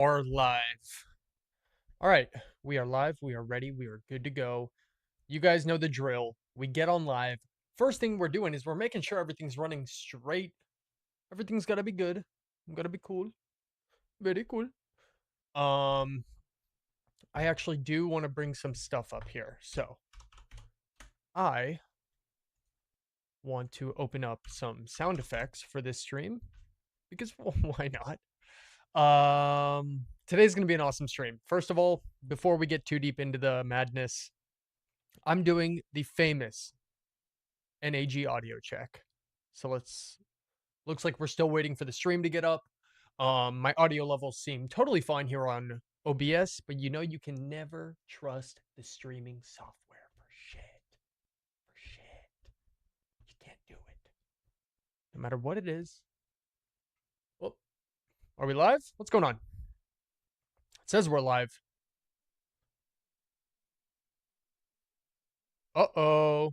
Are live. All right, we are live. We are ready. We are good to go. You guys know the drill. We get on live. First thing we're doing is we're making sure everything's running straight. Everything's got to be good. Got to be cool. Very cool. Um, I actually do want to bring some stuff up here. So I want to open up some sound effects for this stream because well, why not? Today's going to be an awesome stream. First of all, before we get too deep into the madness, I'm doing the famous NAG audio check. So looks like we're still waiting for the stream to get up. My audio levels seem totally fine here on OBS, but you know you can never trust the streaming software for shit. For shit. You can't do it. No matter what it is. Well, are we live? What's going on? It says we're live. Uh-oh.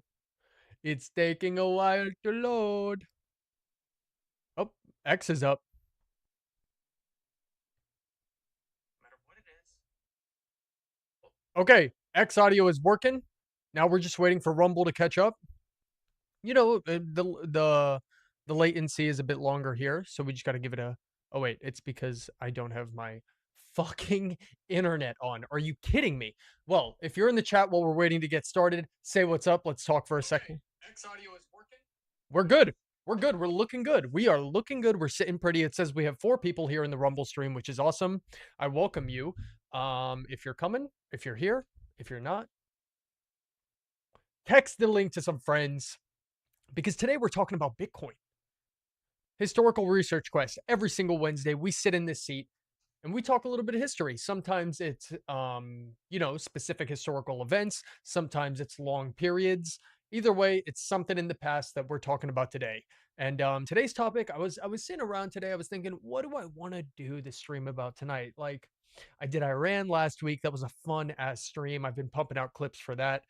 It's taking a while to load. Oh, X is up. No matter what it is. Okay, X audio is working. Now we're just waiting for Rumble to catch up. You know, the latency is a bit longer here, so we just got to give it a. Oh wait, it's because I don't have my fucking internet on. Are you kidding me? Well, if you're in the chat while we're waiting to get started, say what's up. Let's talk for a second. X audio is working. We're good. We're good. We're looking good. We are looking good. We're sitting pretty. It says we have 4 people here in the Rumble stream, which is awesome. I welcome you. If you're coming, if you're here, if you're not, text the link to some friends because today we're talking about Bitcoin. Historical Research Quest. Every single Wednesday, we sit in this seat and we talk a little bit of history. Sometimes it's, specific historical events. Sometimes it's long periods. Either way, it's something in the past that we're talking about today. And today's topic, I was sitting around today. I was thinking, what do I want to do the stream about tonight? Like, I did Iran last week. That was a fun ass stream. I've been pumping out clips for that.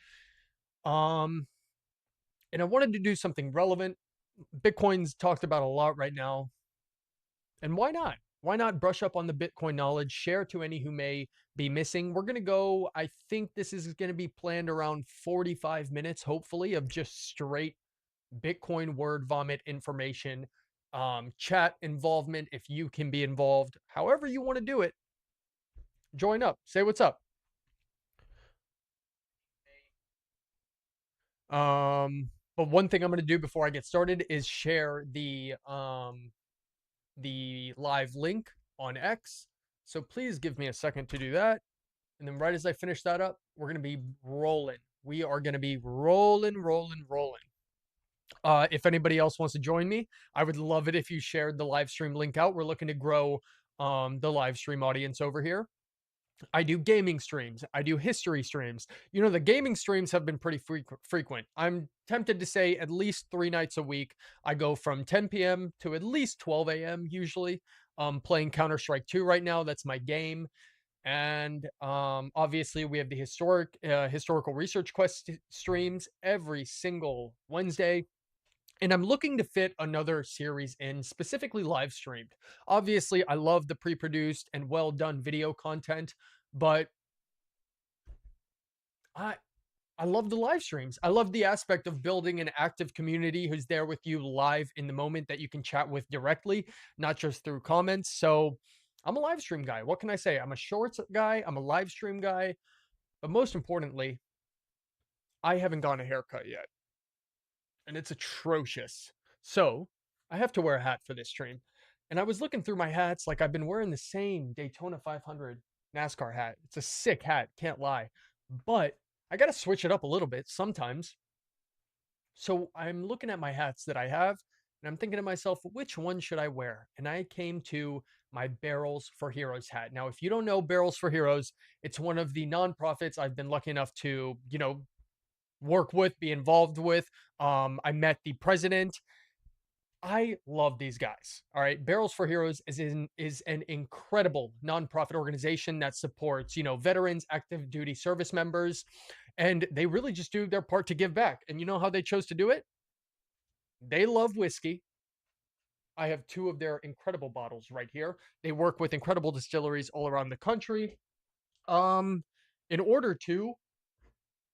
Um, and I wanted to do something relevant. Bitcoin's talked about a lot right now. And why not? Why not brush up on the Bitcoin knowledge, share to any who may be missing? We're going to go, I think this is going to be planned around 45 minutes, hopefully, of just straight Bitcoin word vomit information, chat involvement if you can be involved. However you want to do it, join up, say what's up. But one thing I'm going to do before I get started is share the live link on X. So please give me a second to do that. And then right as I finish that up, we're going to be rolling. We are going to be rolling. If anybody else wants to join me, I would love it if you shared the live stream link out. We're looking to grow the live stream audience over here. I do gaming streams. I do history streams. You know, the gaming streams have been pretty frequent. I'm tempted to say at least 3 nights a week. I go from 10 p.m. to at least 12 a.m. usually. Playing Counter-Strike 2 right now. That's my game. And obviously, we have the historical research quest streams every single Wednesday. And I'm looking to fit another series in, specifically live streamed. Obviously, I love the pre-produced and well done video content, but I I love the live streams. I love the aspect of building an active community who's there with you live in the moment that you can chat with directly, not just through comments. So I'm a live stream guy. What can I say? I'm a shorts guy. I'm a live stream guy. But most importantly, I haven't gotten a haircut yet. And it's atrocious. So I have to wear a hat for this stream. And I was looking through my hats, like I've been wearing the same Daytona 500 NASCAR hat. It's a sick hat, can't lie. But I got to switch it up a little bit sometimes. So I'm looking at my hats that I have, and I'm thinking to myself, which one should I wear? And I came to my Barrels for Heroes hat. Now, if you don't know Barrels for Heroes, it's one of the nonprofits I've been lucky enough to, work with, be involved with. I met the president. I love these guys. All right. Barrels for Heroes is an incredible nonprofit organization that supports, veterans, active duty service members, and they really just do their part to give back. And you know how they chose to do it? They love whiskey. I have two of their incredible bottles right here. They work with incredible distilleries all around the country. Um, in order to,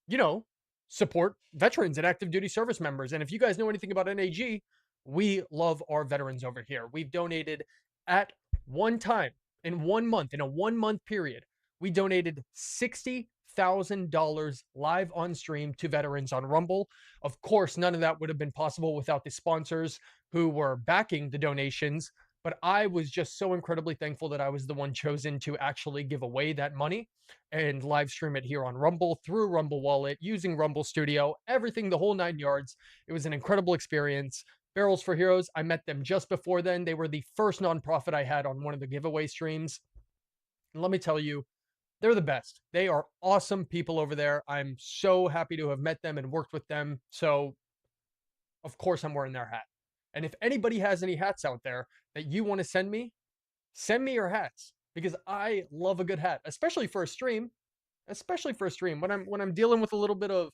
you know, support veterans and active duty service members. And if you guys know anything about NAG, we love our veterans over here. We've donated at one time in 1 month, in a 1 month period, we donated $60,000 live on stream to veterans on Rumble. Of course, none of that would have been possible without the sponsors who were backing the donations. But I was just so incredibly thankful that I was the one chosen to actually give away that money and live stream it here on Rumble through Rumble Wallet using Rumble Studio, everything, the whole 9 yards. It was an incredible experience. Barrels for Heroes, I met them just before then. They were the first nonprofit I had on one of the giveaway streams. And let me tell you, they're the best. They are awesome people over there. I'm so happy to have met them and worked with them. So, of course, I'm wearing their hat. And if anybody has any hats out there that you want to send me your hats because I love a good hat, especially for a stream. Especially for a stream when I'm dealing with a little bit of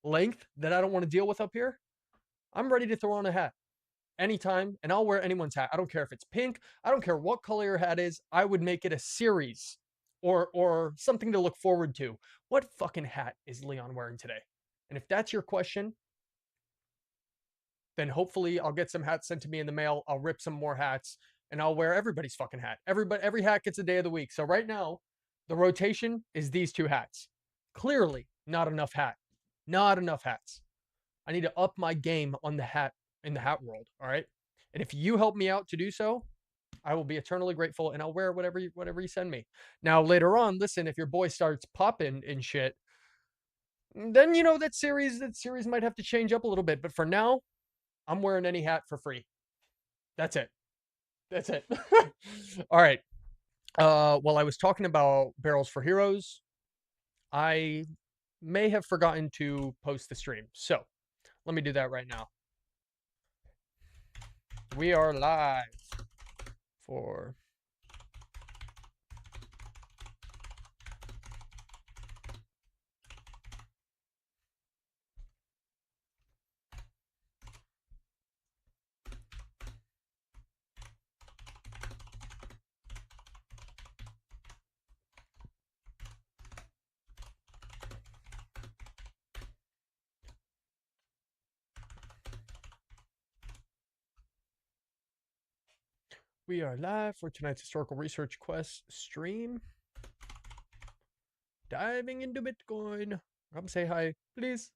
length that I don't want to deal with up here. I'm ready to throw on a hat anytime, and I'll wear anyone's hat. I don't care if it's pink. I don't care what color your hat is. I would make it a series or something to look forward to. What fucking hat is Leon wearing today? And if that's your question, then hopefully I'll get some hats sent to me in the mail. I'll rip some more hats and I'll wear everybody's fucking hat. Every hat gets a day of the week. So right now, the rotation is these two hats. Clearly, not enough hat. Not enough hats. I need to up my game on the hat in the hat world. All right. And if you help me out to do so, I will be eternally grateful and I'll wear whatever you send me. Now later on, listen, if your boy starts popping and shit, then that series might have to change up a little bit. But for now, I'm wearing any hat for free. That's it. That's it. All right. While I was talking about Barrels for Heroes, I may have forgotten to post the stream. So let me do that right now. We are live for tonight's historical research quest stream. Diving into Bitcoin. Come say hi, please.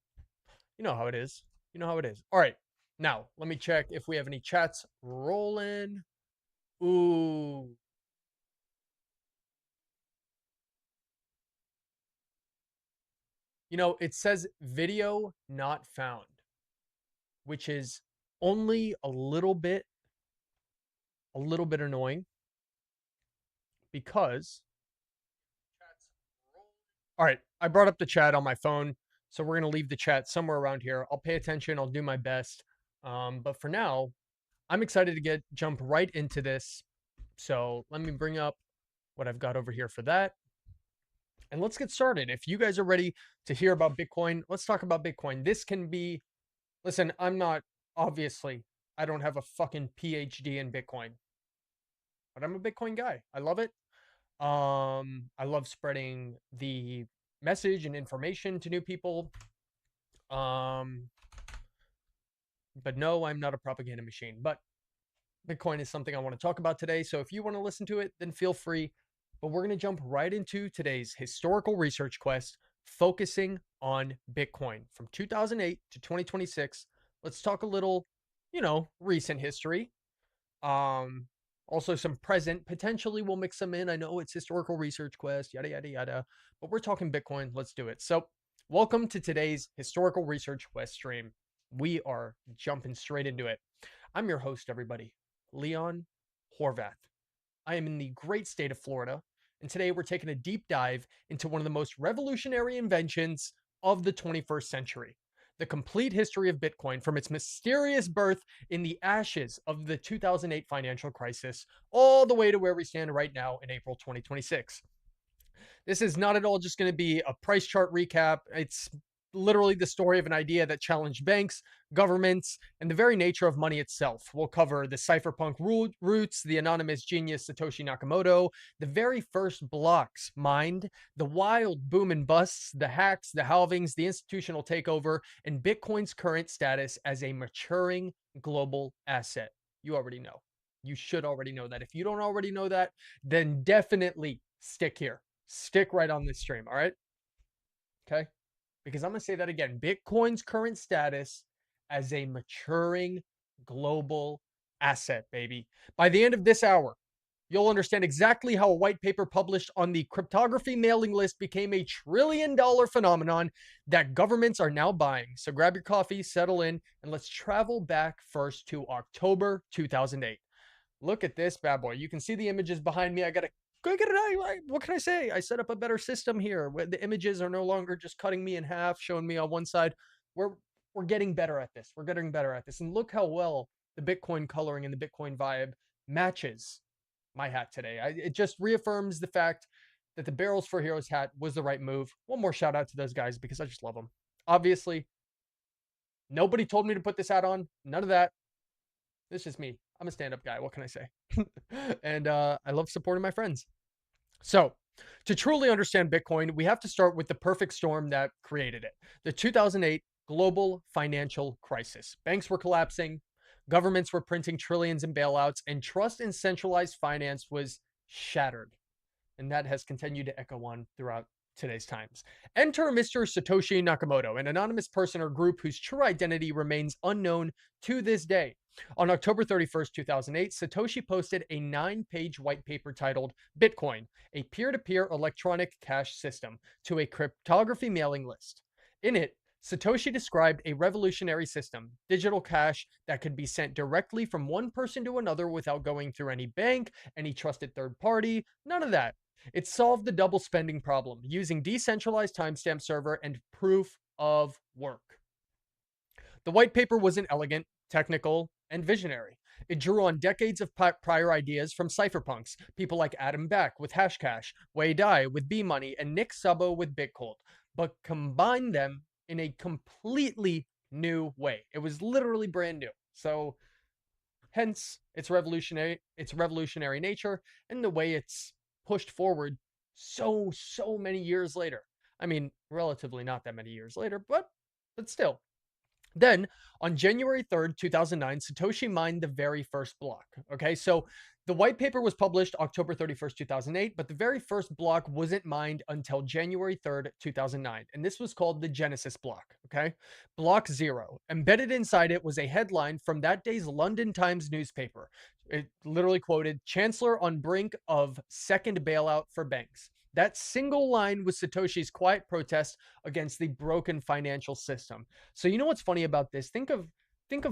You know how it is. You know how it is. All right. Now, let me check if we have any chats rolling. Ooh. It says video not found, which is only a little bit annoying because all right, I brought up the chat on my phone, so we're going to leave the chat somewhere around here. I'll pay attention, I'll do my best. But for now, I'm excited to jump right into this. So let me bring up what I've got over here for that. And let's get started. If you guys are ready to hear about Bitcoin, let's talk about Bitcoin. This can be, listen, obviously, I don't have a fucking PhD in Bitcoin, but I'm a Bitcoin guy. I love it. I love spreading the message and information to new people. But no, I'm not a propaganda machine. But Bitcoin is something I want to talk about today. So if you want to listen to it, then feel free. But we're going to jump right into today's historical research quest, focusing on Bitcoin from 2008 to 2026. Let's talk a little, recent history. Also some present. Potentially we'll mix them in. I know it's historical research quest, yada, yada, yada. But we're talking Bitcoin. Let's do it. So welcome to today's historical research quest stream. We are jumping straight into it. I'm your host, everybody, Leon Horvath. I am in the great state of Florida, and today we're taking a deep dive into one of the most revolutionary inventions of the 21st century, the complete history of Bitcoin from its mysterious birth in the ashes of the 2008 financial crisis all the way to where we stand right now in April 2026. This is not at all just going to be a price chart recap. It's literally the story of an idea that challenged banks, governments, and the very nature of money itself. We'll cover the cypherpunk roots, the anonymous genius Satoshi Nakamoto, the very first blocks mined, the wild boom and busts, the hacks, the halvings, the institutional takeover, and Bitcoin's current status as a maturing global asset. You already know. You should already know that. If you don't already know that, then definitely stick here. Stick right on this stream. All right. Okay. Because I'm going to say that again. Bitcoin's current status as a maturing global asset, baby. By the end of this hour, you'll understand exactly how a white paper published on the cryptography mailing list became a $1 trillion phenomenon that governments are now buying. So grab your coffee, settle in, and let's travel back first to October 2008. Look at this bad boy. You can see the images behind me. I got to go get it. What can I say? I set up a better system here where the images are no longer just cutting me in half, showing me on one side. We're we're getting better at this. We're getting better at this. And look how well the Bitcoin coloring and the Bitcoin vibe matches my hat today. It just reaffirms the fact that the Barrels for Heroes hat was the right move. One more shout out to those guys because I just love them. Obviously, nobody told me to put this hat on. None of that. This is me. I'm a stand-up guy. What can I say? And I love supporting my friends. So, to truly understand Bitcoin, we have to start with the perfect storm that created it. The 2008 global financial crisis. Banks were collapsing, governments were printing trillions in bailouts, and trust in centralized finance was shattered. And that has continued to echo on throughout today's times. Enter Mr. Satoshi Nakamoto, an anonymous person or group whose true identity remains unknown to this day. On October 31st, 2008, Satoshi posted a 9-page white paper titled Bitcoin, a peer to peer electronic cash system, to a cryptography mailing list. In it, Satoshi described a revolutionary system, digital cash that could be sent directly from one person to another without going through any bank, any trusted third party, none of that. It solved the double spending problem using decentralized timestamp server and proof of work. The white paper wasn't elegant, technical, and visionary. It drew on decades of prior ideas from cypherpunks, people like Adam Beck with Hashcash, Wei Dai with B Money, and Nick Szabo with Bitcoin, but combined them in a completely new way. It was literally brand new. So hence its revolutionary nature and the way it's pushed forward so many years later. I mean, relatively not that many years later, but still. Then on January 3rd, 2009, Satoshi mined the very first block. Okay, so the white paper was published October 31st, 2008, but the very first block wasn't mined until January 3rd, 2009. And this was called the Genesis block. Okay, block 0. Embedded inside it was a headline from that day's London Times newspaper. It literally quoted Chancellor on brink of second bailout for banks. That single line was Satoshi's quiet protest against the broken financial system. So you know what's funny about this? Think of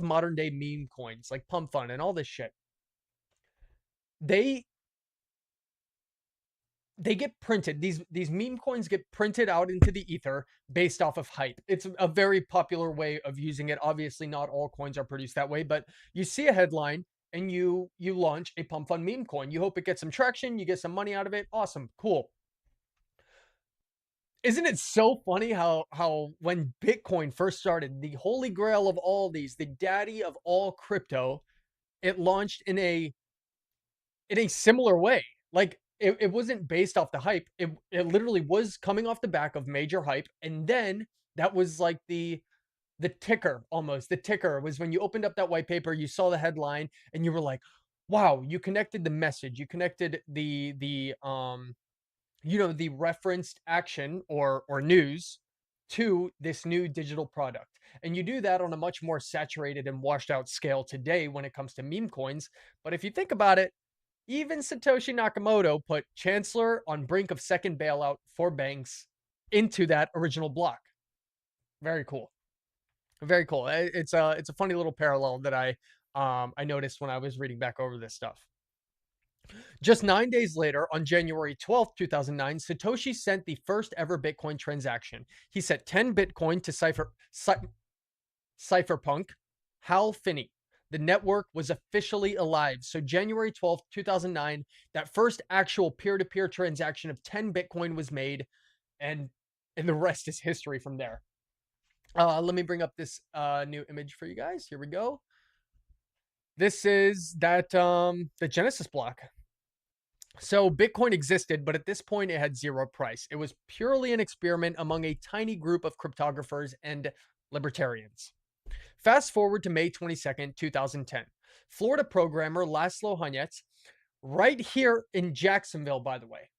modern day meme coins like Pump Fund and all this shit. They they get printed. These meme coins get printed out into the ether based off of hype. It's a very popular way of using it. Obviously, not all coins are produced that way, but you see a headline and you launch a Pump Fund meme coin. You hope it gets some traction, you get some money out of it. Awesome, cool. Isn't it so funny how when Bitcoin first started, the holy grail of all these, the daddy of all crypto, it launched in a similar way. Like it wasn't based off the hype. It literally was coming off the back of major hype. And then that was like the ticker almost. The ticker was when you opened up that white paper, you saw the headline and you were like, wow, you connected the message, you connected the referenced action or news to this new digital product. And you do that on a much more saturated and washed out scale today when it comes to meme coins. But if you think about it, even Satoshi Nakamoto put Chancellor on brink of second bailout for banks into that original block. Very cool. Very cool. It's a funny little parallel that I noticed when I was reading back over this stuff. Just 9 days later, on January 12th, 2009, Satoshi sent the first ever Bitcoin transaction. He sent 10 Bitcoin to Cypherpunk Hal Finney. The network was officially alive. So January 12th, 2009, that first actual peer-to-peer transaction of 10 Bitcoin was made, and the rest is history from there. Let me bring up this new image for you guys. Here we go. This is that the Genesis block. So Bitcoin existed, but at this point it had zero price. It was purely an experiment among a tiny group of cryptographers and libertarians. Fast forward to May 22nd, 2010. Florida programmer Laszlo Hanyecz, right here in Jacksonville, by the way.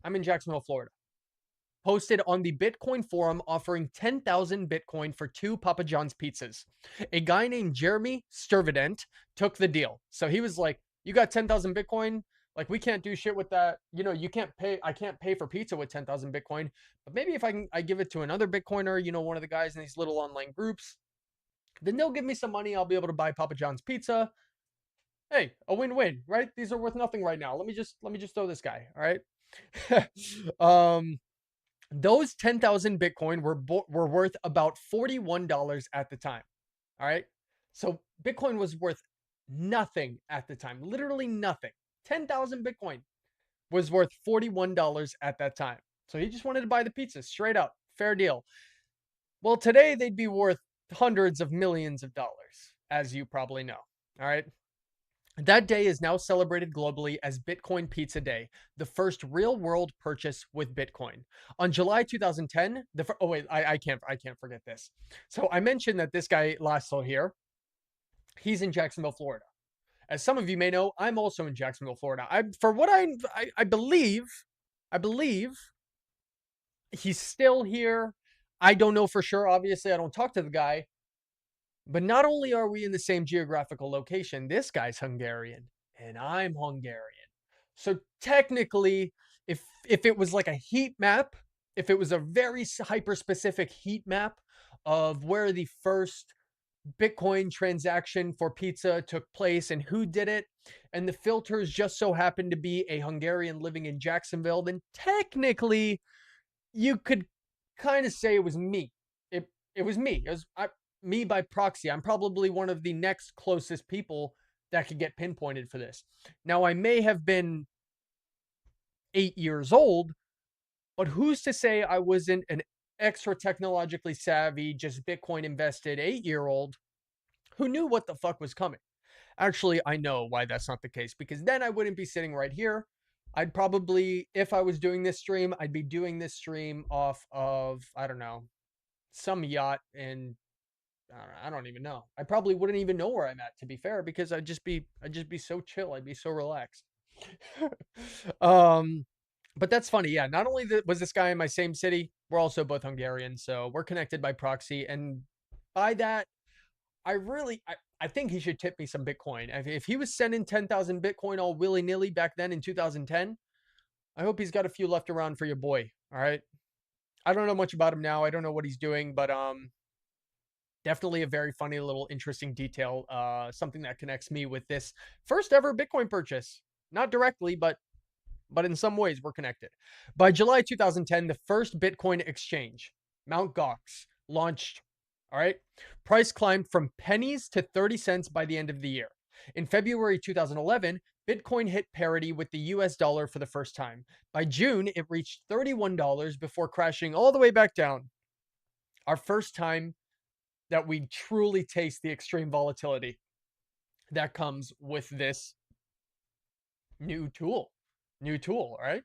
I'm in Jacksonville, Florida. Posted on the Bitcoin forum offering 10,000 Bitcoin for 2 Papa John's pizzas. A guy named Jeremy Sturvident took the deal. So he was like, you got 10,000 Bitcoin? Like, we can't do shit with that. You know, you can't pay, I can't pay for pizza with 10,000 Bitcoin. But maybe if I give it to another Bitcoiner, you know, one of the guys in these little online groups, then they'll give me some money. I'll be able to buy Papa John's pizza. Hey, a win-win, right? These are worth nothing right now. Let me just throw this guy, all right? um those 10,000 Bitcoin were worth about $41 at the time. All right. So Bitcoin was worth nothing at the time, literally nothing. 10,000 Bitcoin was worth $41 at that time. So he just wanted to buy the pizza straight up. Fair deal. Well, today they'd be worth hundreds of millions of dollars, as you probably know. All right. That day is now celebrated globally as Bitcoin Pizza Day, the first real-world purchase with Bitcoin. On July 2010, oh wait, I can't forget this. So I mentioned that this guy Laszlo here, he's in Jacksonville, Florida. As some of you may know, I'm also in Jacksonville, Florida. For what I believe he's still here. I don't know for sure. Obviously, I don't talk to the guy. But not only are we in the same geographical location, this guy's Hungarian and I'm Hungarian. So technically, if it was like a heat map, if it was a very hyper specific heat map of where the first Bitcoin transaction for pizza took place and who did it, and the filters just so happened to be a Hungarian living in Jacksonville, then technically you could kind of say it was me. It was me. It was me by proxy. I'm probably one of the next closest people that could get pinpointed for this. Now, I may have been 8 years old, but who's to say I wasn't an extra technologically savvy, just Bitcoin invested 8-year-old who knew what the fuck was coming? Actually, I know why that's not the case, because then I wouldn't be sitting right here. I'd probably, if I was doing this stream, I'd be doing this stream off of, I don't know, some yacht in, I don't even know. I probably wouldn't even know where I'm at, to be fair, because I'd just be so chill. I'd be so relaxed. um, but that's funny. Yeah, not only was this guy in my same city, we're also both Hungarian, so we're connected by proxy, and by that, I think he should tip me some Bitcoin. If he was sending 10,000 Bitcoin all willy nilly back then in 2010, I hope he's got a few left around for your boy. All right. I don't know much about him now. I don't know what he's doing, but definitely a very funny little interesting detail. Something that connects me with this first ever Bitcoin purchase. Not directly, but in some ways we're connected. By July 2010, the first Bitcoin exchange, Mt. Gox, launched. All right. Price climbed from pennies to 30 cents by the end of the year. In February 2011, Bitcoin hit parity with the US dollar for the first time. By June, it reached $31 before crashing all the way back down. Our first time that we truly taste the extreme volatility that comes with this new tool. New tool, all right?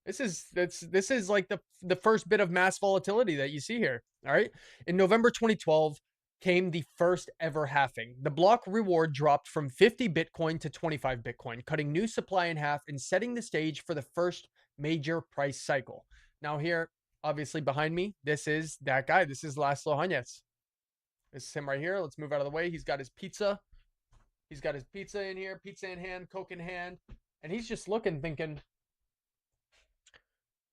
This is like the first bit of mass volatility that you see here. All right. In November 2012 came the first ever halving. The block reward dropped from 50 Bitcoin to 25 Bitcoin, cutting new supply in half and setting the stage for the first major price cycle. Now here, obviously behind me, this is that guy. This is Laszlo Hanyecz. This is him right here. Let's move out of the way. He's got his pizza. He's got his pizza in here, pizza in hand, Coke in hand, and he's just looking, thinking,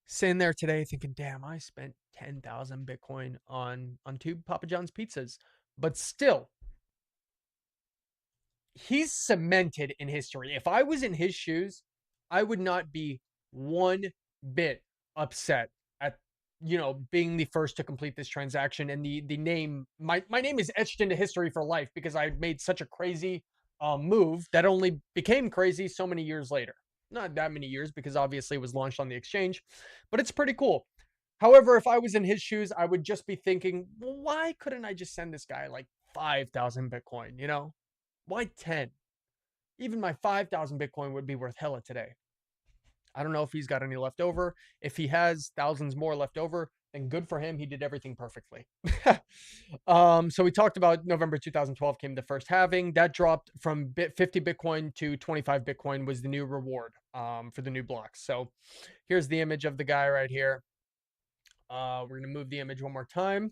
sitting there today thinking, damn, I spent 10,000 Bitcoin on 2 Papa John's pizzas. But still, he's cemented in history. If I was in his shoes, I would not be one bit upset at, being the first to complete this transaction, and the name, my name is etched into history for life because I made such a crazy move that only became crazy so many years later. Not that many years, because obviously it was launched on the exchange, but it's pretty cool. However, if I was in his shoes, I would just be thinking, well, why couldn't I just send this guy like 5,000 Bitcoin? Why 10? Even my 5,000 Bitcoin would be worth hella today. I don't know if he's got any left over. If he has thousands more left over, then good for him. He did everything perfectly. So we talked about November 2012 came the first halving. That dropped from 50 Bitcoin to 25 Bitcoin was the new reward for the new blocks. So here's the image of the guy right here. We're going to move the image one more time.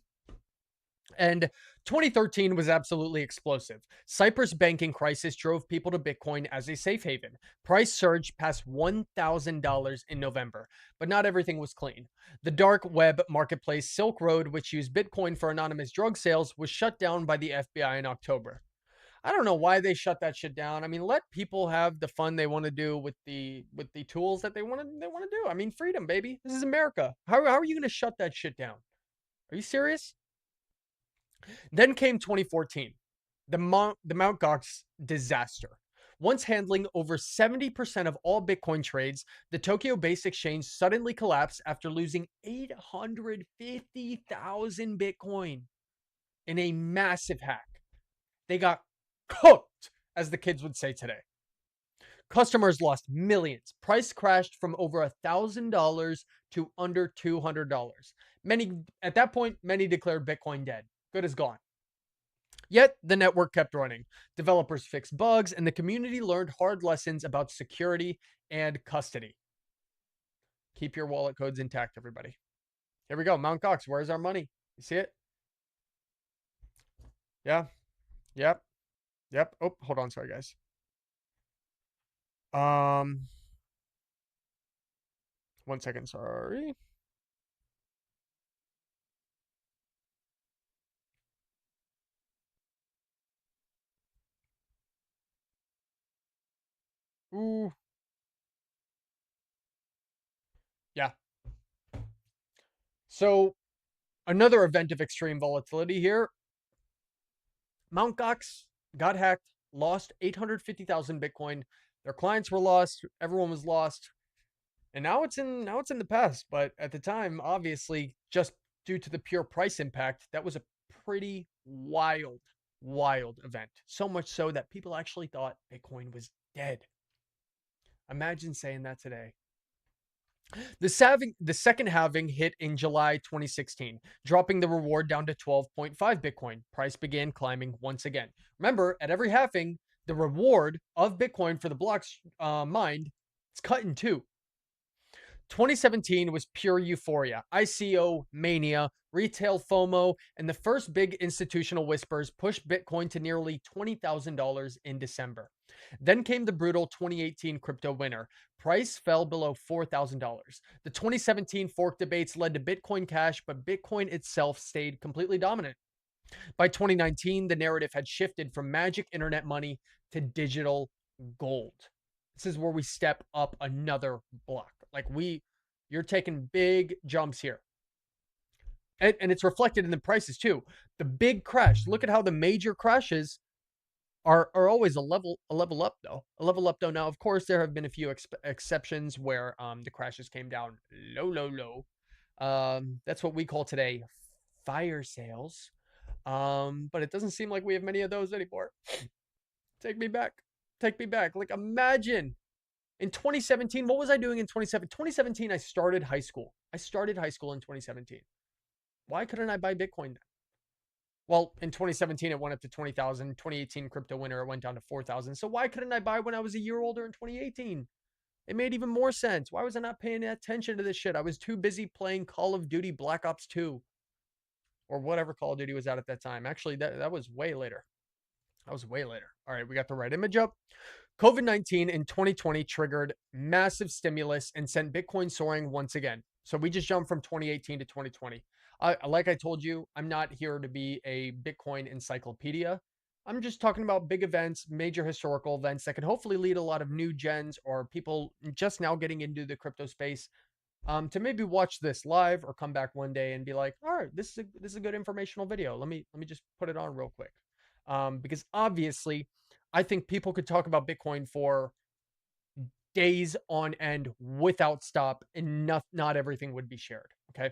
And 2013 was absolutely explosive. Cyprus banking crisis drove people to Bitcoin as a safe haven. Price surged past $1,000 in November, but not everything was clean. The dark web marketplace Silk Road, which used Bitcoin for anonymous drug sales, was shut down by the FBI in October. I don't know why they shut that shit down. I mean, let people have the fun they want to do with the tools that they want to do. I mean, freedom, baby. This is America. How are you going to shut that shit down? Are you serious? Then came 2014, the Mt. Gox disaster. Once handling over 70% of all Bitcoin trades, the Tokyo based exchange suddenly collapsed after losing 850,000 Bitcoin in a massive hack. They got cooked, as the kids would say today. Customers lost millions. Price crashed from over $1,000 to under $200. At that point, many declared Bitcoin dead. Good as gone. Yet the network kept running. Developers fixed bugs, and the community learned hard lessons about security and custody. Keep your wallet codes intact, everybody. Here we go. Mt. Gox, where's our money? You see it? Yeah. Yep. Yep. Oh, hold on. Sorry, guys. Um, 1 second. Sorry. Ooh. Yeah. So another event of extreme volatility here. Mt. Gox got hacked, lost 850,000 Bitcoin. Their clients were lost. Everyone was lost. And now it's in the past, but at the time, obviously, just due to the pure price impact, that was a pretty wild event. So much so that people actually thought Bitcoin was dead. Imagine saying that today. The second halving hit in July 2016, dropping the reward down to 12.5 Bitcoin. Price began climbing once again. Remember, at every halving, the reward of Bitcoin for the blocks mined is cut in two. 2017 was pure euphoria, ICO mania, retail FOMO, and the first big institutional whispers pushed Bitcoin to nearly $20,000 in December. Then came the brutal 2018 crypto winter. Price fell below $4,000. The 2017 fork debates led to Bitcoin Cash, but Bitcoin itself stayed completely dominant. By 2019, the narrative had shifted from magic internet money to digital gold. This is where we step up another block. You're taking big jumps here. And it's reflected in the prices too. The big crash. Look at how the major crashes are always a level up though. A level up though. Now, of course, there have been a few exceptions where the crashes came down low. That's what we call today fire sales. But it doesn't seem like we have many of those anymore. Take me back. Take me back. Like imagine in 2017, what was I doing in 2017? I started high school. I started high school in 2017. Why couldn't I buy Bitcoin then? Well, in 2017, it went up to 20,000. 2018 crypto winter, it went down to 4,000. So why couldn't I buy when I was a year older in 2018? It made even more sense. Why was I not paying attention to this shit? I was too busy playing Call of Duty Black Ops 2 or whatever Call of Duty was out at that time. Actually, that was way later. That was way later. All right, we got the right image up. COVID-19 in 2020 triggered massive stimulus and sent Bitcoin soaring once again. So we just jumped from 2018 to 2020. Like I told you, I'm not here to be a Bitcoin encyclopedia. I'm just talking about big events, major historical events that could hopefully lead a lot of new gens or people just now getting into the crypto space to maybe watch this live or come back one day and be like, all right, this is a good informational video. Let me just put it on real quick. Because obviously, I think people could talk about Bitcoin for days on end without stop, and not everything would be shared. Okay.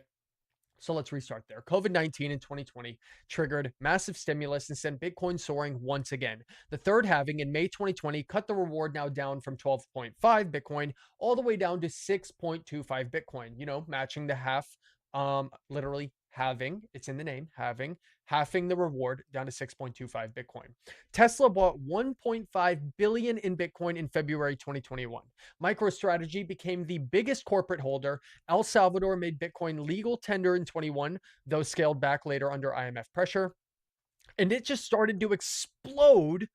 So let's restart there. COVID-19 in 2020 triggered massive stimulus and sent Bitcoin soaring once again. The third halving in May 2020 cut the reward now down from 12.5 Bitcoin all the way down to 6.25 Bitcoin, matching the half, literally halving. It's in the name, halving the reward down to 6.25 Bitcoin. Tesla bought 1.5 billion in Bitcoin in February 2021. MicroStrategy became the biggest corporate holder. El Salvador made Bitcoin legal tender in 21, though scaled back later under IMF pressure. And it just started to explode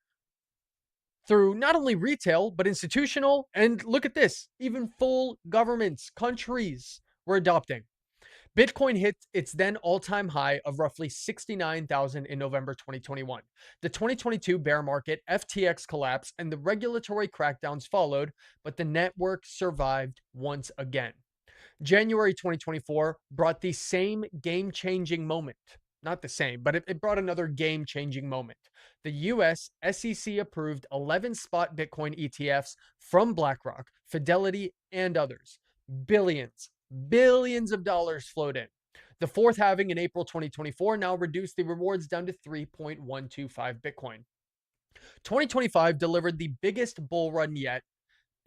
through not only retail, but institutional. And look at this, even full governments, countries were adopting. Bitcoin hit its then all-time high of roughly 69,000 in November 2021. The 2022 bear market, FTX collapse, and the regulatory crackdowns followed, but the network survived once again. January 2024 brought the same game-changing moment. Not the same, but it brought another game-changing moment. The US SEC approved 11 spot Bitcoin ETFs from BlackRock, Fidelity, and others. Billions of dollars flowed in. The fourth halving in April 2024 now reduced the rewards down to 3.125 Bitcoin. 2025 delivered the biggest bull run yet.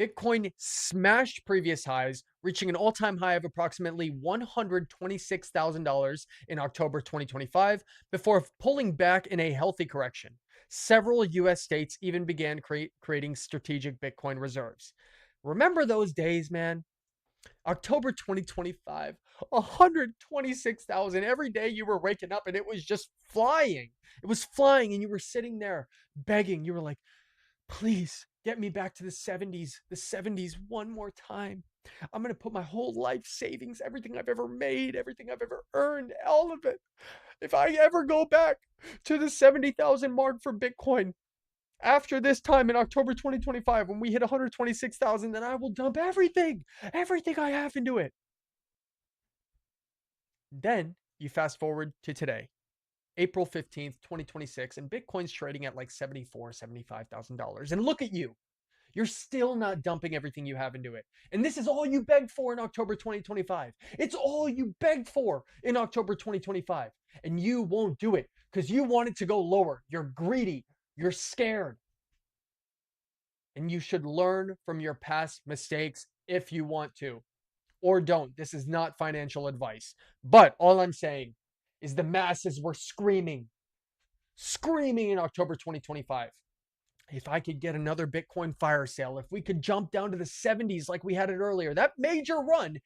Bitcoin smashed previous highs, reaching an all-time high of approximately $126,000 in October 2025 before pulling back in a healthy correction. Several US states even began creating strategic Bitcoin reserves. Remember those days, man? October 2025, 126,000. Every day you were waking up and it was just flying. It was flying and you were sitting there begging. You were like, please get me back to the 70s one more time. I'm going to put my whole life savings, everything I've ever made, everything I've ever earned, all of it. If I ever go back to the 70,000 mark for Bitcoin after this time in October 2025, when we hit 126,000, then I will dump everything I have into it. Then you fast forward to today, April 15th, 2026, and Bitcoin's trading at like $75,000. And look at you. You're still not dumping everything you have into it. And this is all you begged for in October 2025. It's all you begged for in October 2025. And you won't do it because you want it to go lower. You're greedy. You're scared. And you should learn from your past mistakes if you want to, or don't. This is not financial advice. But all I'm saying is the masses were screaming in October 2025. If I could get another Bitcoin fire sale, if we could jump down to the 70s like we had it earlier, that major run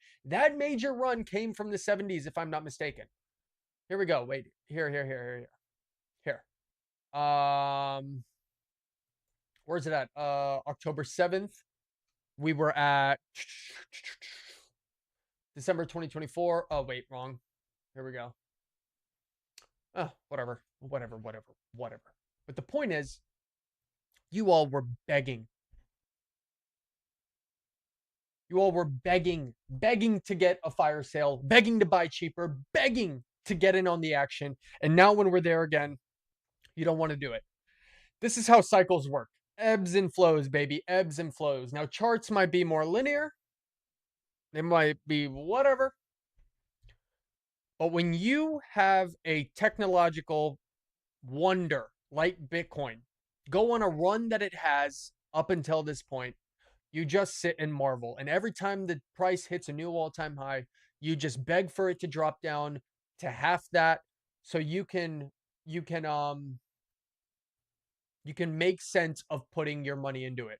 came from the 70s, if I'm not mistaken. Here we go. Wait, here. Where's it at? October 7th. We were at December 2024. Oh, wait, wrong. Here we go. Whatever. But the point is, you all were begging. You all were begging to get a fire sale, begging to buy cheaper, begging to get in on the action. And now when we're there again, you don't want to do it. This is how cycles work. Ebbs and flows, baby. Ebbs and flows. Now, charts might be more linear. They might be whatever. But when you have a technological wonder like Bitcoin go on a run that it has up until this point, you just sit and marvel. And every time the price hits a new all-time high, you just beg for it to drop down to half that so you can make sense of putting your money into it.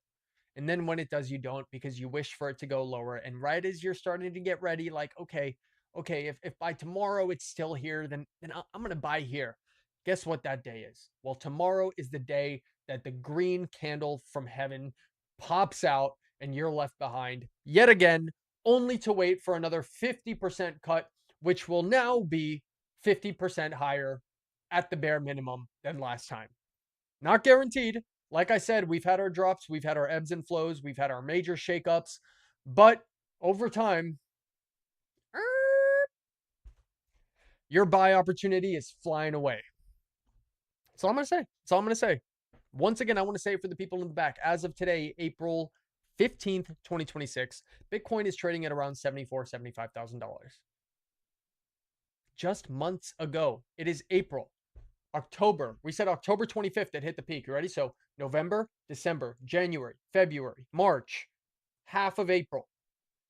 And then when it does, you don't, because you wish for it to go lower. And right as you're starting to get ready, like, okay, if by tomorrow it's still here, then I'm going to buy here. Guess what that day is? Well, tomorrow is the day that the green candle from heaven pops out and you're left behind yet again, only to wait for another 50% cut, which will now be 50% higher at the bare minimum than last time. Not guaranteed. Like I said, we've had our drops, we've had our ebbs and flows, we've had our major shakeups, but over time, your buy opportunity is flying away. That's all I'm going to say. Once again, I want to say for the people in the back, as of today, April 15th, 2026, Bitcoin is trading at around $74,000, $75,000. just months ago. It is April. October. We said October 25th it hit the peak. You ready? So November, December, January, February, March, half of April.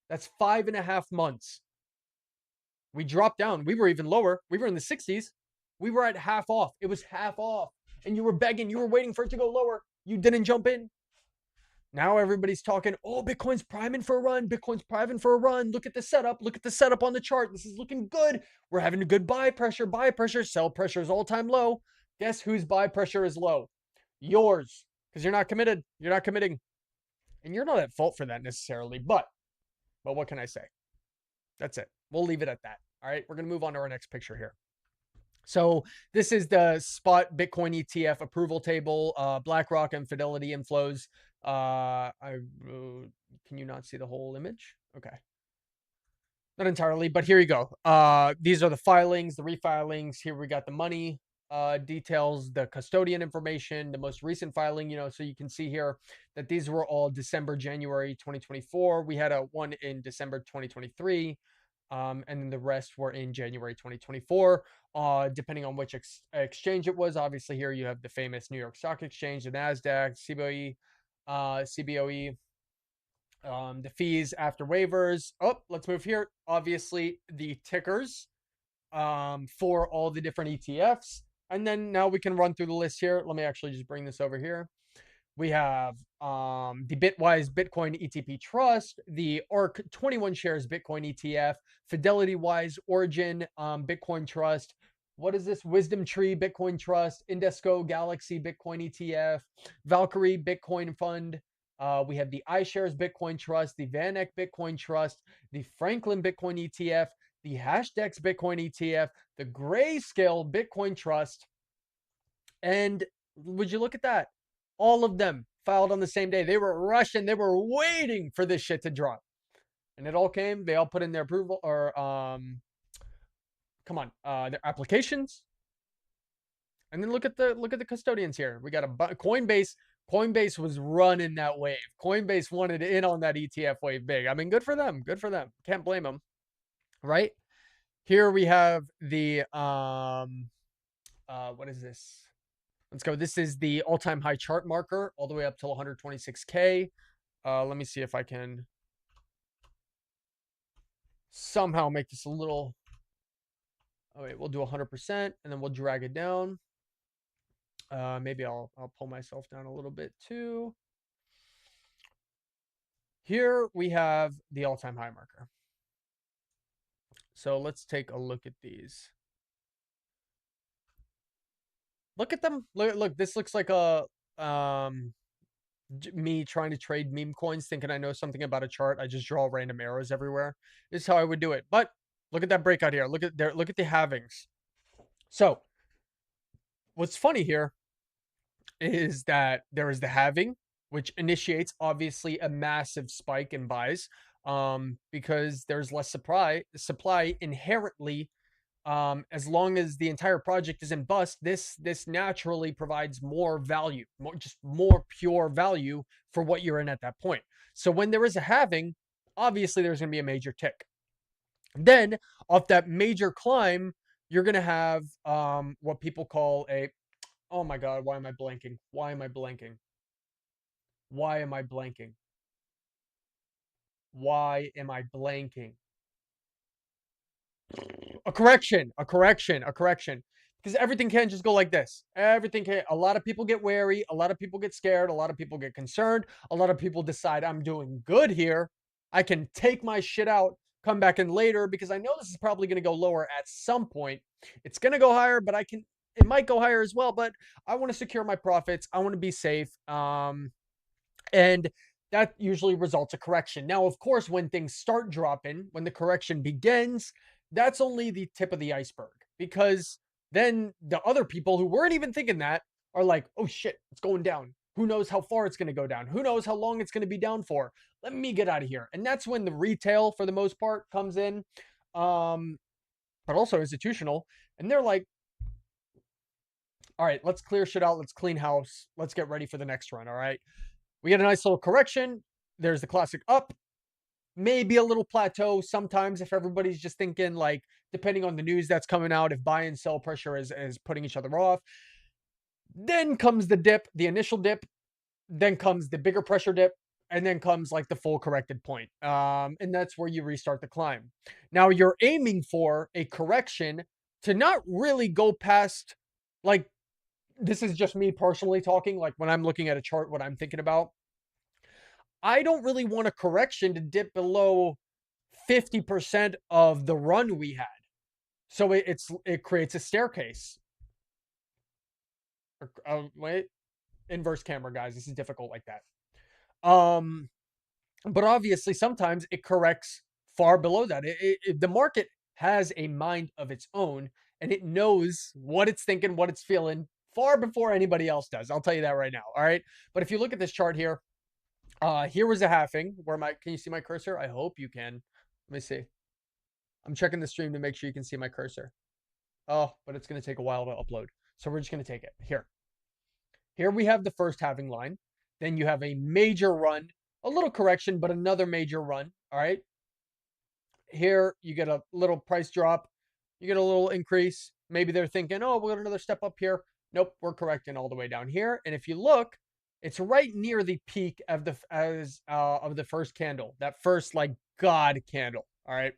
That's 5.5 months. We dropped down. We were even lower. We were in the 60s. We were at half off. It was half off. And you were begging. You were waiting for it to go lower. You didn't jump in. Now everybody's talking, oh, Bitcoin's priming for a run. Bitcoin's priming for a run. Look at the setup. Look at the setup on the chart. This is looking good. We're having a good buy pressure, sell pressure is all-time low. Guess whose buy pressure is low? Yours, because you're not committed. You're not committing. And you're not at fault for that necessarily, but what can I say? That's it. We'll leave it at that. All right, we're going to move on to our next picture here. So this is the spot Bitcoin ETF approval table, BlackRock and Fidelity inflows. Can you not see the whole image? Okay. Not entirely, but here you go. These are the filings, the refilings. Here we got the money details, the custodian information, the most recent filing, so you can see here that these were all December, January 2024. We had a one in December 2023. And then the rest were in January 2024, depending on which exchange it was. Obviously, here you have the famous New York Stock Exchange, the NASDAQ, CBOE, the fees after waivers. Oh, let's move here. Obviously, the tickers for all the different ETFs. And then now we can run through the list here. Let me actually just bring this over here. We have the Bitwise Bitcoin ETP Trust, the ARC 21 shares Bitcoin ETF, Fidelity Wise Origin Bitcoin Trust. What is this? Wisdom Tree Bitcoin Trust, Indesco Galaxy Bitcoin ETF, Valkyrie Bitcoin Fund. We have the iShares Bitcoin Trust, the VanEck Bitcoin Trust, the Franklin Bitcoin ETF, the Hashdex Bitcoin ETF, the Grayscale Bitcoin Trust. And would you look at that? All of them filed on the same day. They were rushing. They were waiting for this shit to drop. And it all came. They all put in their approval or their applications. And then look at the custodians here. We got a Coinbase. Coinbase was running that wave. Coinbase wanted in on that ETF wave big. I mean, good for them. Good for them. Can't blame them. Right? Here we have the what is this? Let's go. This is the all-time high chart marker all the way up till 126K. Let me see if I can somehow make this a little. Oh wait, we'll do 100% and then we'll drag it down. Maybe I'll pull myself down a little bit too. Here we have the all-time high marker. So let's take a look at these. Look at them. Look, this looks like a me trying to trade meme coins, thinking I know something about a chart. I just draw random arrows everywhere. This is how I would do it. But look at that breakout here. Look at the halvings. So what's funny here is that there is the halving, which initiates obviously a massive spike in buys, because there's less supply inherently. As long as the entire project isn't bust, this naturally provides more value, more pure value for what you're in at that point. So when there is a halving, obviously there's going to be a major tick. Then off that major climb, you're going to have what people call a, oh my God, why am I blanking? Why am I blanking? Why am I blanking? Why am I blanking? A correction. Because everything can't just go like this. Everything can. A lot of people get wary. A lot of people get scared. A lot of people get concerned. A lot of people decide I'm doing good here. I can take my shit out, come back in later because I know this is probably going to go lower at some point. It's going to go higher, but it might go higher as well. But I want to secure my profits. I want to be safe. And that usually results a correction. Now, of course, when things start dropping, when the correction begins, that's only the tip of the iceberg, because then the other people who weren't even thinking that are like, oh shit, it's going down. Who knows how far it's going to go down? Who knows how long it's going to be down for? Let me get out of here. And that's when the retail, for the most part, comes in, but also institutional. And they're like, all right, let's clear shit out. Let's clean house. Let's get ready for the next run. All right. We get a nice little correction. There's the classic up. maybe a little plateau sometimes if everybody's just thinking like, depending on the news that's coming out, if buy and sell pressure is putting each other off. Then comes the dip, the initial dip, then comes the bigger pressure dip, and then comes like the full corrected point. And that's where you restart the climb. Now you're aiming for a correction to not really go past, like, this is just me personally talking. Like when I'm looking at a chart, what I'm thinking about, I don't really want a correction to dip below 50% of the run we had. So it creates a staircase. Wait, inverse camera, guys. This is difficult like that. But obviously, sometimes it corrects far below that. The market has a mind of its own, and it knows what it's thinking, what it's feeling, far before anybody else does. I'll tell you that right now. All right. But if you look at this chart here, here was a halving. Can you see my cursor? I hope you can. Let me see. I'm checking the stream to make sure you can see my cursor. Oh, but it's going to take a while to upload. So we're just going to take it here. Here we have the first halving line. Then you have a major run, a little correction, but another major run. All right. Here you get a little price drop. You get a little increase. Maybe they're thinking, oh, we'll get another step up here. Nope, we're correcting all the way down here. And if you look, it's right near the peak of the first candle. That first like God candle. All right.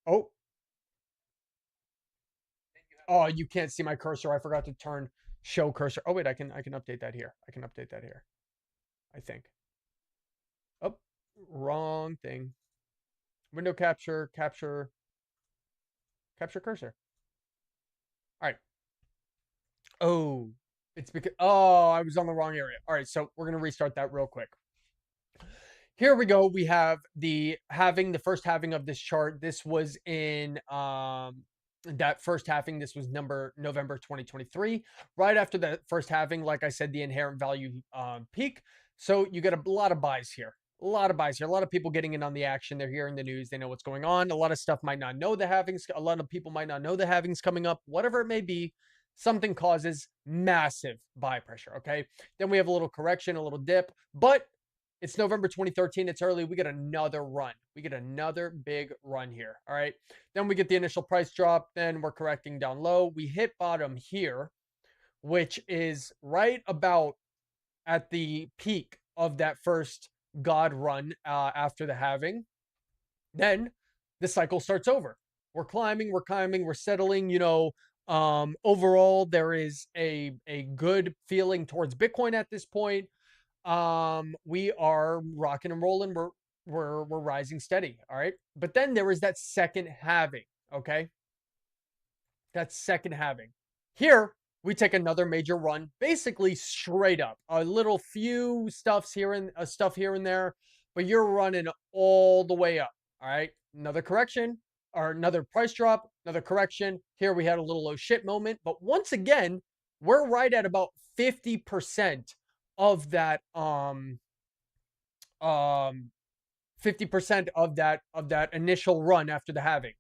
Oh, oh, you can't see my cursor. I forgot to turn show cursor. Oh wait, I can update that here. I can update that here. I think. Oh, wrong thing. Window capture cursor. All right. Oh, it's because I was on the wrong area. All right, so we're gonna restart that real quick. Here we go. We have the first halving of this chart. This was in that first halving. This was November 2023. Right after that first halving, like I said, the inherent value peak. So you get a lot of buys here. A lot of buys here. A lot of people getting in on the action. They're hearing the news. They know what's going on. A lot of stuff might not know the halvings. A lot of people might not know the halvings coming up. Whatever it may be, something causes massive buy pressure. Okay. Then we have a little correction, a little dip, but it's November 2013. It's early. We get another run. We get another big run here. All right. Then we get the initial price drop. Then we're correcting down low. We hit bottom here, which is right about at the peak of that first God run after the halving. Then the cycle starts over. We're climbing, we're settling. Overall, there is a good feeling towards Bitcoin at this point. We are rocking and rolling. We're rising steady. All right. But then there was that second halving. Okay. That second halving. Here we take another major run, basically straight up. A little few stuff here and there, but you're running all the way up. All right. Another correction or another price drop, another correction. Here we had a little oh shit moment, but once again, we're right at about 50% of that 50% of that initial run after the halving.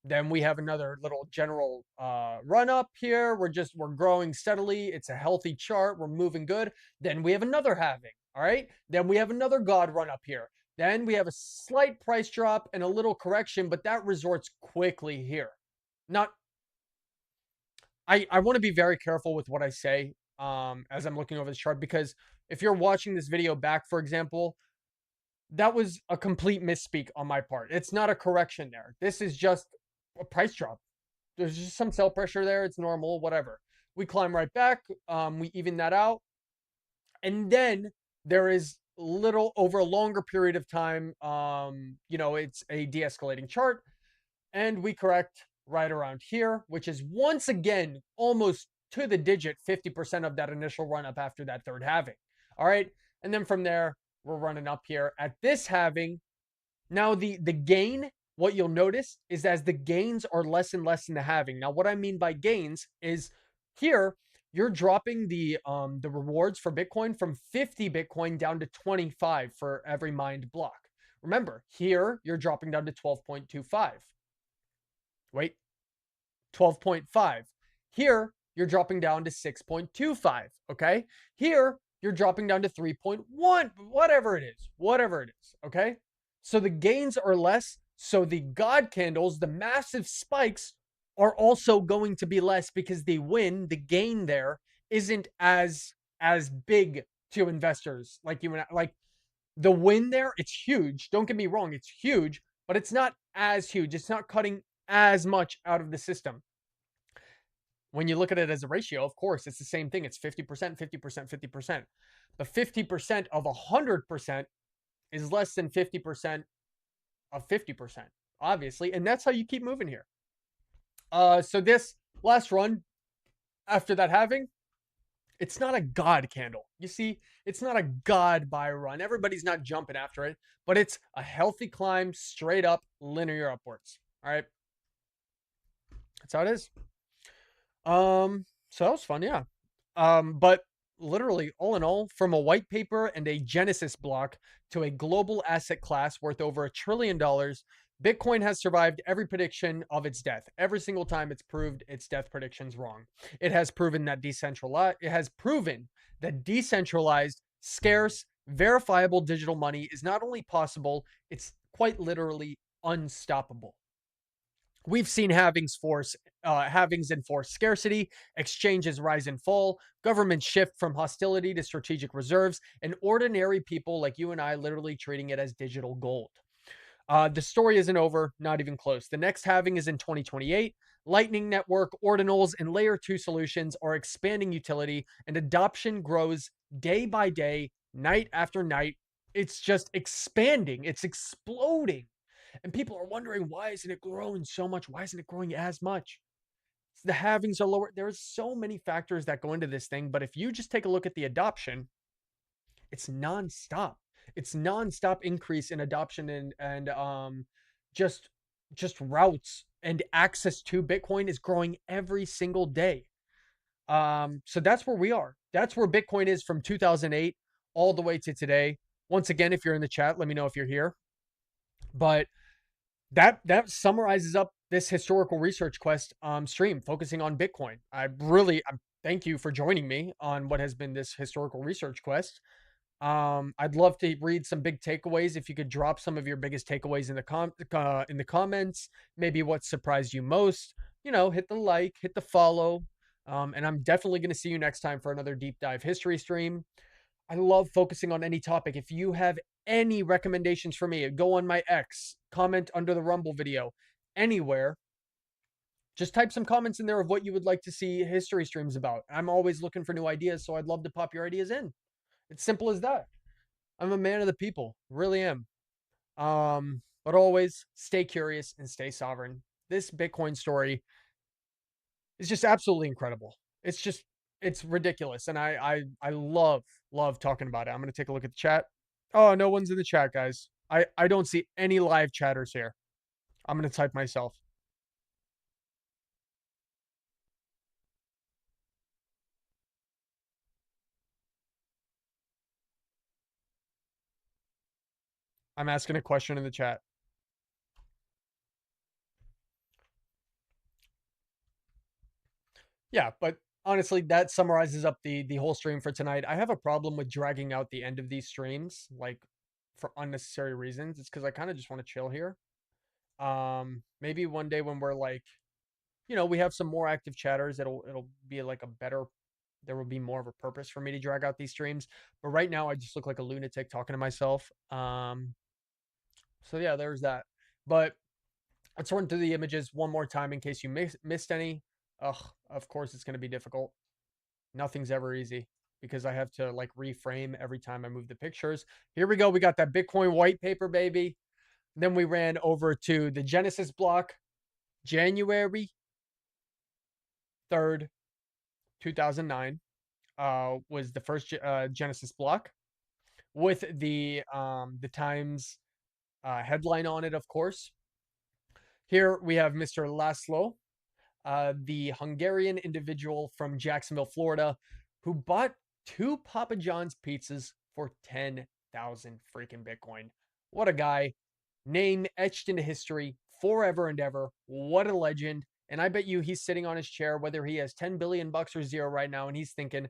Then we have another little general run up here. We're growing steadily. It's a healthy chart. We're moving good. Then we have another halving. All right. Then we have another God run up here. Then we have a slight price drop and a little correction, but that resorts quickly here. Not I want to be very careful with what I say as I'm looking over this chart, because if you're watching this video back, for example, that was a complete misspeak on my part. It's not a correction there. This is just a price drop. There's just some sell pressure there. It's normal, whatever. We climb right back. We even that out. And then there is little over a longer period of time. It's a de-escalating chart. And we correct right around here, which is once again almost to the digit 50% of that initial run up after that third halving. All right. And then from there, we're running up here at this halving. Now the gain, what you'll notice is as the gains are less and less in the halving. Now, what I mean by gains is here you're dropping the rewards for Bitcoin from 50 Bitcoin down to 25 for every mined block. Remember, here you're dropping down to 12.25. Wait, 12.5. Here, you're dropping down to 6.25, okay? Here, you're dropping down to 3.1, whatever it is, okay? So the gains are less. So the God candles, the massive spikes are also going to be less because the gain there isn't as big to investors like you and I. Like the win there, it's huge. Don't get me wrong, it's huge, but it's not as huge. It's not cutting as much out of the system. When you look at it as a ratio, of course, it's the same thing. It's 50%, 50%, 50%. But 50% of 100% is less than 50% of 50%, obviously. And that's how you keep moving here. So this last run after that halving, it's not a God candle. You see, it's not a God buy run. Everybody's not jumping after it, but it's a healthy climb straight up, linear upwards. All right. That's how it is. So that was fun, yeah. But literally, all in all, from a white paper and a Genesis block to a global asset class worth over $1 trillion, Bitcoin has survived every prediction of its death. Every single time it's proved its death predictions wrong. It has proven that decentralized, scarce, verifiable digital money is not only possible, it's quite literally unstoppable. We've seen halvings enforce scarcity, exchanges rise and fall, governments shift from hostility to strategic reserves, and ordinary people like you and I literally treating it as digital gold. The story isn't over, not even close. The next halving is in 2028. Lightning Network, ordinals, and layer 2 solutions are expanding utility, and adoption grows day by day, night after night. It's just expanding, it's exploding. And people are wondering, why isn't it growing so much? Why isn't it growing as much? The halvings are lower. There's so many factors that go into this thing. But if you just take a look at the adoption, it's nonstop. It's nonstop increase in adoption and just just routes and access to Bitcoin is growing every single day. So that's where we are. That's where Bitcoin is from 2008 all the way to today. Once again, if you're in the chat, let me know if you're here. But that summarizes up this historical research quest stream focusing on Bitcoin. I thank you for joining me on what has been this historical research quest. I'd love to read some big takeaways. If you could drop some of your biggest takeaways in the comments, maybe what surprised you most. Hit the like, hit the follow, and I'm definitely going to see you next time for another deep dive history stream. I love focusing on any topic. If you have any recommendations for me, go on my X, comment under the Rumble video, anywhere. Just type some comments in there of what you would like to see history streams about. I'm always looking for new ideas, so I'd love to pop your ideas in. It's simple as that. I'm a man of the people, really am. But always stay curious and stay sovereign. This Bitcoin story is just absolutely incredible. It's ridiculous, and I love talking about it. I'm gonna take a look at the chat. Oh, no one's in the chat, guys. I don't see any live chatters here. I'm gonna type myself. I'm asking a question in the chat. Yeah, but honestly, that summarizes up the whole stream for tonight. I have a problem with dragging out the end of these streams, like for unnecessary reasons. It's because I kind of just want to chill here. Maybe one day when we're like, we have some more active chatters, it'll be like a better there will be more of a purpose for me to drag out these streams. But right now I just look like a lunatic talking to myself. So yeah, there's that. But let's run through the images one more time in case you missed any. Ugh, of course it's going to be difficult. Nothing's ever easy because I have to like reframe every time I move the pictures. Here we go. We got that Bitcoin white paper, baby. Then we ran over to the Genesis block, January 3rd, 2009, was the first Genesis block with the Times headline on it, of course. Here we have Mr. Laszlo, the Hungarian individual from Jacksonville, Florida, who bought 2 Papa John's pizzas for 10,000 freaking Bitcoin. What a guy. Name etched into history forever and ever. What a legend. And I bet you he's sitting on his chair, whether he has 10 billion bucks or zero right now, and he's thinking,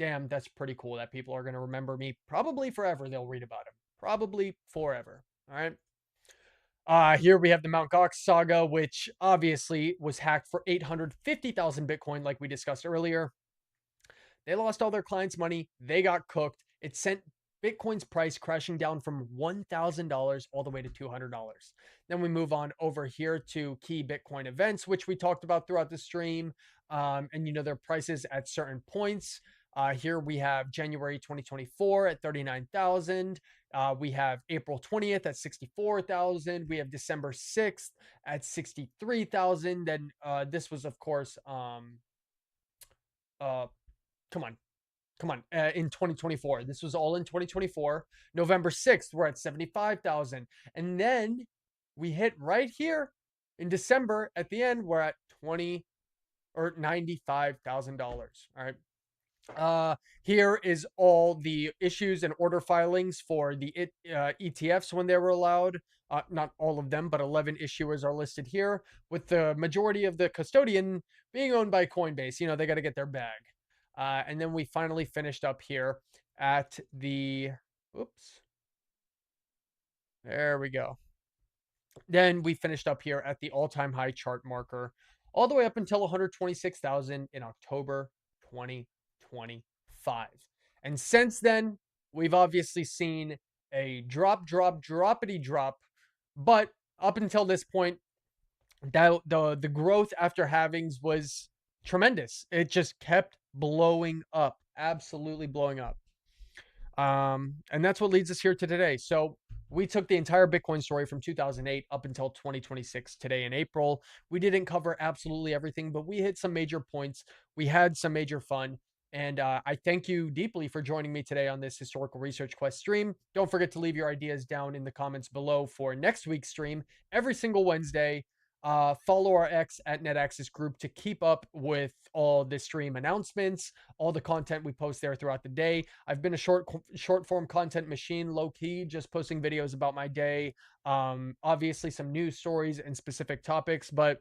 damn, that's pretty cool that people are going to remember me. Probably forever they'll read about him. Probably forever. All right. Here we have the Mount Gox saga, which obviously was hacked for 850,000 Bitcoin, like we discussed earlier. They lost all their clients' money. They got cooked. It sent Bitcoin's price crashing down from $1,000 all the way to $200. Then we move on over here to key Bitcoin events, which we talked about throughout the stream. And their prices at certain points. Here we have January 2024 at 39,000. We have April 20th at 64,000. We have December 6th at 63,000. Then this was, of course, uh, come on, in 2024. This was all in 2024. November 6th, we're at 75,000. And then we hit right here in December at the end, we're at $95,000. All right. Here is all the issues and order filings for the ETFs when they were allowed. Not all of them, but 11 issuers are listed here, with the majority of the custodian being owned by Coinbase. They got to get their bag. And then we finally finished up here at the, oops, there we go. Then we finished up here at the all-time high chart marker, all the way up until 126,000 in October 2025. And since then, we've obviously seen a droppity drop. But up until this point, the growth after halvings was tremendous. It just kept blowing up, absolutely blowing up. And that's what leads us here to today. So we took the entire Bitcoin story from 2008 up until 2026 today in April. We didn't cover absolutely everything, but we hit some major points. We had some major fun. And I thank you deeply for joining me today on this Historical Research Quest stream. Don't forget to leave your ideas down in the comments below for next week's stream every single Wednesday. Follow our X at NetAccess Group to keep up with all the stream announcements, all the content we post there throughout the day. I've been a short form content machine, low key, just posting videos about my day. Obviously some news stories and specific topics, but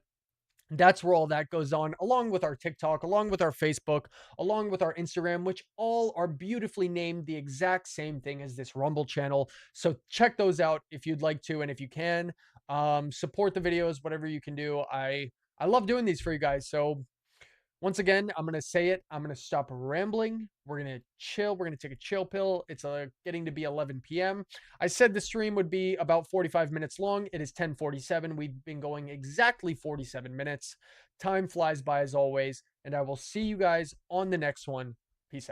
that's where all that goes on, along with our TikTok, along with our Facebook, along with our Instagram, which all are beautifully named the exact same thing as this Rumble channel. So check those out if you'd like to, and if you can, support the videos, whatever you can do. I love doing these for you guys. So once again, I'm going to say it. I'm going to stop rambling. We're going to chill. We're going to take a chill pill. It's getting to be 11 p.m. I said the stream would be about 45 minutes long. It is 10:47. We've been going exactly 47 minutes. Time flies by as always. And I will see you guys on the next one. Peace out.